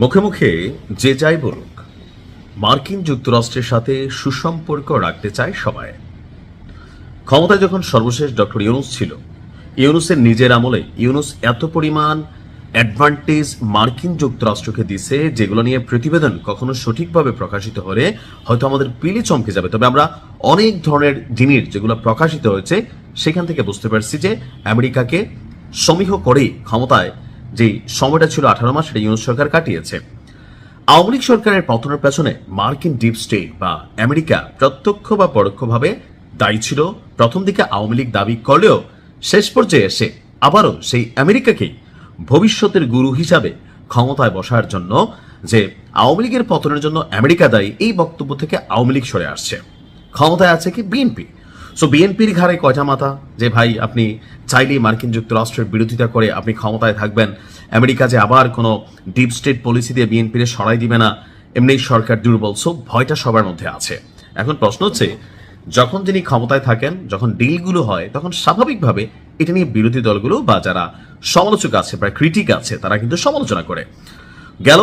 মুখে মুখে যে যাই বলুক, মার্কিন যুক্তরাষ্ট্রের সাথে সুসম্পর্ক রাখতে চায় সবাই। ক্ষমতায় যখন সর্বশেষ ডক্টর ইউনুস ছিল, ইউনুসের নিজের আমলে ইউনুস এত পরিমাণ অ্যাডভান্টেজ মার্কিন যুক্তরাষ্ট্রকে দিছে, যেগুলো নিয়ে প্রতিবেদন কখনো সঠিকভাবে প্রকাশিত হলে হয়তো আমাদের পিলে চমকে যাবে। তবে আমরা অনেক ধরনের জিনিস যেগুলো প্রকাশিত হয়েছে সেখান থেকে বুঝতে পারছি যে আমেরিকাকে সমীহ করেই ক্ষমতায় যে সময়টা ছিল 18 মাস, সেটা ইউনুস সরকার কাটিয়েছে। আওয়ামী লীগ সরকারের পতনের পেছনে মার্কিন ডিপ স্টেট বা আমেরিকা প্রত্যক্ষ বা পরোক্ষভাবে দায়ী ছিল। প্রথম দিকে আওয়ামী লীগ দাবি করলেও শেষ পর্যায়ে এসে আবারও সেই আমেরিকাকেই ভবিষ্যতের গুরু হিসাবে ক্ষমতায় বসার জন্য, যে আওয়ামী লীগের পতনের জন্য আমেরিকা দায়ী, এই বক্তব্য থেকে আওয়ামী লীগ সরে আসছে। ক্ষমতায় আছে কি বিএনপি। সো বিএনপির ঘাড়ে কয়টা মাথা যে ভাই আপনি চাইলেই মার্কিন যুক্তরাষ্ট্রের বিরোধিতা করে আপনি ক্ষমতায় থাকবেন, আমেরিকা যে আবার কোনো ডিপ স্টেট পলিসি দিয়ে বিএনপির সরাই দিবে না, এমনি সরকার দুর্বল। সো ভয়টা সবার মধ্যে আছে। এখন প্রশ্ন হচ্ছে, যখন যিনি ক্ষমতায় থাকেন, যখন ডিলগুলো হয়, তখন স্বাভাবিকভাবে এটা নিয়ে বিরোধী দলগুলো বা যারা সমালোচক আছে বা ক্রিটিক আছে তারা কিন্তু সমালোচনা করে। গেল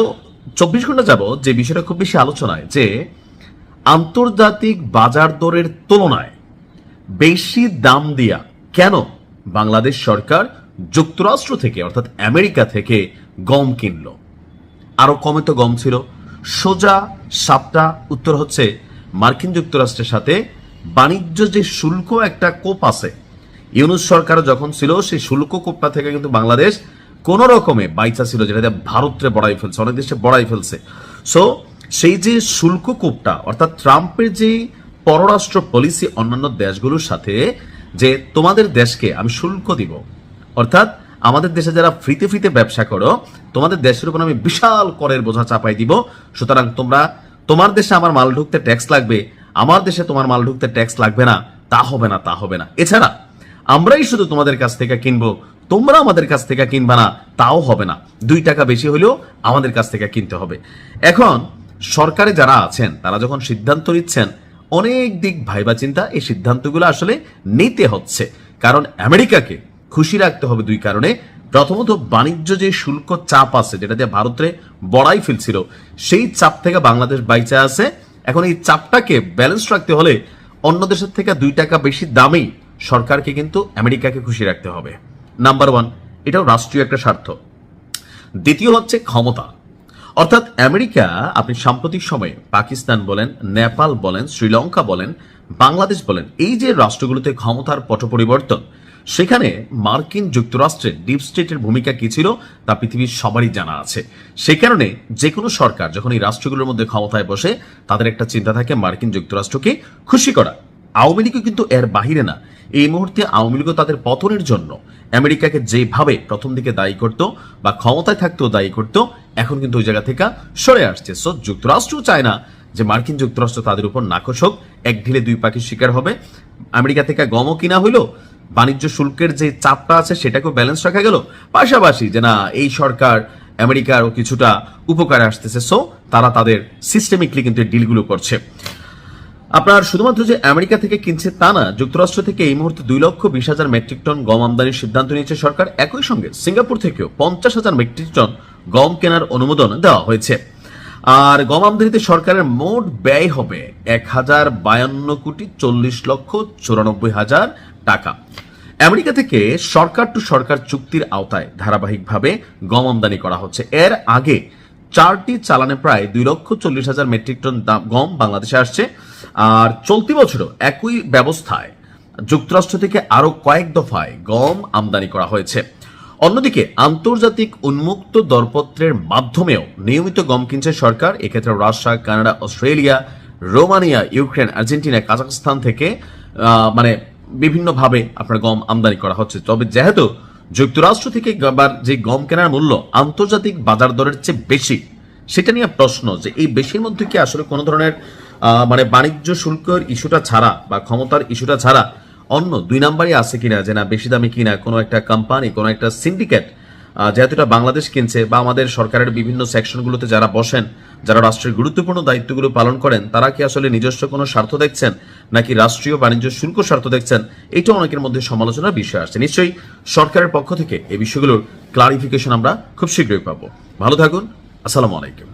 24 ঘন্টা যাব যে বিষয়টা খুব বেশি আলোচনায়, যে আন্তর্জাতিক বাজার দরের তুলনায় বেশি দাম দিয়া কেন বাংলাদেশ সরকার যুক্তরাষ্ট্র থেকে অর্থাৎ আমেরিকা থেকে গম কিনল। আরো কমে তো গম ছিল। সোজা সাপটা উত্তর হচ্ছে, মার্কিন যুক্তরাষ্ট্রের সাথে বাণিজ্য যে শুল্ক একটা কোপ আছে, ইউনুস সরকার যখন ছিল সেই শুল্ক কোপটা থেকে কিন্তু বাংলাদেশ কোন রকমে বাইচা ছিল, যেটা ভারতরে বড়াই ফেলছে, অনেক দেশে বড়াই ফেলছে। সো সেই যে শুল্ক কোপটা, অর্থাৎ ট্রাম্পের যে পররাষ্ট্র পলিসি অন্যান্য দেশগুলোর সাথে, যে তোমাদের দেশকে আমি শুল্ক দিব, অর্থাৎ আমাদের দেশে যারা ফ্রিতে ফ্রিতে ব্যবসা করো, তোমাদের দেশের উপর আমি বিশাল করের বোঝা চাপাই দিব। সুতরাং তোমরা, তোমার দেশে আমার মাল ঢুকতে ট্যাক্স লাগবে, আমার দেশে তোমার মাল ঢুকতে ট্যাক্স লাগবে না, তা হবে না, তা হবে না। এছাড়া আমরাই শুধু তোমাদের কাছ থেকে কিনবো, তোমরা আমাদের কাছ থেকে কিনবা না, তাও হবে না। 2 টাকা বেশি হলেও আমাদের কাছ থেকে কিনতে হবে। এখন সরকারে যারা আছেন তারা যখন সিদ্ধান্ত নিচ্ছেন, অনেক দিক ভাইবা চিন্তা এই সিদ্ধান্তগুলো আসলে নিতে হচ্ছে। কারণ আমেরিকাকে খুশি রাখতে হবে 2 কারণে। প্রথমত, বাণিজ্য যে শুল্ক চাপ আছে, যেটা দিয়ে ভারতে বড়াই ফেলছিল, সেই চাপ থেকে বাংলাদেশ বাইচা আছে। এখন এই চাপটাকে ব্যালেন্স রাখতে হলে অন্য দেশের থেকে 2 টাকা বেশি দামেই সরকারকে কিন্তু আমেরিকাকে খুশি রাখতে হবে। নাম্বার 1, এটাও রাষ্ট্রীয় একটা স্বার্থ। দ্বিতীয় হচ্ছে ক্ষমতা, অর্থাৎ আমেরিকা, আপনি সাম্প্রতিক সময়ে পাকিস্তান বলেন, নেপাল বলেন, শ্রীলঙ্কা বলেন, বাংলাদেশ বলেন, এই যে রাষ্ট্রগুলোতে ক্ষমতার পট পরিবর্তন, সেখানে মার্কিন যুক্তরাষ্ট্রের ডিপ স্টেটের ভূমিকা কি ছিল তা পৃথিবীর সবারই জানা আছে। সেই কারণে যে কোনো সরকার যখন এই রাষ্ট্রগুলোর মধ্যে ক্ষমতায় বসে, তাদের একটা চিন্তা থাকে মার্কিন যুক্তরাষ্ট্রকে খুশি করা। আওয়ামী লীগও কিন্তু এর বাহিরে না। এই মুহূর্তে আওয়ামী লীগও তাদের পতনের জন্য আমেরিকাকে যেভাবে প্রথম দিকে দায়ী করত বা ক্ষমতায় থাকতেও দায়ী করত, এখন কিন্তু ওই জায়গা থেকে সরে আসছে। সো যুক্তরাষ্ট্র চায় না যে মার্কিন যুক্তরাষ্ট্র তাদের উপর নাকশ হোক, এক ঢিলে 2 পাখির শিকার হবে। আমেরিকা থেকে গমও কিনা হইলো, বাণিজ্য শুল্কের যে চাপটা আছে সেটাকেও ব্যালেন্স রাখা গেল, পাশাপাশি যে না, এই সরকার আমেরিকারও কিছুটা উপকারে আসতেছে। সো তারা তাদের সিস্টেমিকলি কিন্তু ডিলগুলো করছে। আপনার শুধুমাত্র যে আমেরিকা থেকে কিনছে তা না, যুক্তরাষ্ট্র থেকে এই মুহূর্তে 2,20,000 মেট্রিক টন গম আমদানির সিদ্ধান্ত নিয়েছে সরকার। একই সঙ্গে সিঙ্গাপুর থেকেও 50,000 মেট্রিক টন গম কেনার অনুমোদন দেওয়া হয়েছে। আর গম আমদানিতে সরকারের মোট ব্যয় হবে 1,052,40,94,000 টাকা। আমেরিকা থেকে সরকার টু সরকার চুক্তির আওতায় ধারাবাহিকভাবে গম আমদানি করা হচ্ছে। এর আগে 4টি চালানে প্রায় 2,40,000 মেট্রিক টন গম বাংলাদেশে আসছে। আর চলতি বছরও একই ব্যবস্থায় যুক্তরাষ্ট্র থেকে আরো কয়েক দফায় গম আমদানি করা হয়েছে। অন্যদিকে আন্তর্জাতিক উন্মুক্ত দরপত্রের মাধ্যমেও নিয়মিত গম কিনছে সরকার। এক্ষেত্রে Russia, Canada, Australia, Romania, Ukraine, Argentina, Kazakhstan থেকে মানে বিভিন্নভাবে আপনার গম আমদানি করা হচ্ছে। তবে যেহেতু যুক্তরাষ্ট্র থেকে যে গম কেনার মূল্য আন্তর্জাতিক বাজার দরের চেয়ে বেশি, সেটা নিয়ে প্রশ্ন যে এই বেশির মধ্যে কি আসলে কোনো ধরনের মানে বাণিজ্য শুল্কের ইস্যুটা ছাড়া বা ক্ষমতার ইস্যুটা ছাড়া অন্য 2 নাম্বারই আছে কিনা, যে না বেশি দামে কিনা কোনো একটা কোম্পানি, কোনো একটা সিন্ডিকেট, যেহেতু এটা বাংলাদেশ কিনছে, বা আমাদের সরকারের বিভিন্ন সেকশনগুলোতে যারা বসেন, যারা রাষ্ট্রের গুরুত্বপূর্ণ দায়িত্বগুলো পালন করেন, তারা কি আসলে নিজস্ব কোনো স্বার্থ দেখছেন নাকি রাষ্ট্রীয় বাণিজ্য শুল্ক স্বার্থ দেখছেন, এটা অনেকের মধ্যে সমালোচনার বিষয় আসছে। নিশ্চয়ই সরকারের পক্ষ থেকে এই বিষয়গুলোর ক্লারিফিকেশন আমরা খুব শীঘ্রই পাবো। ভালো থাকুন, আসসালামু আলাইকুম।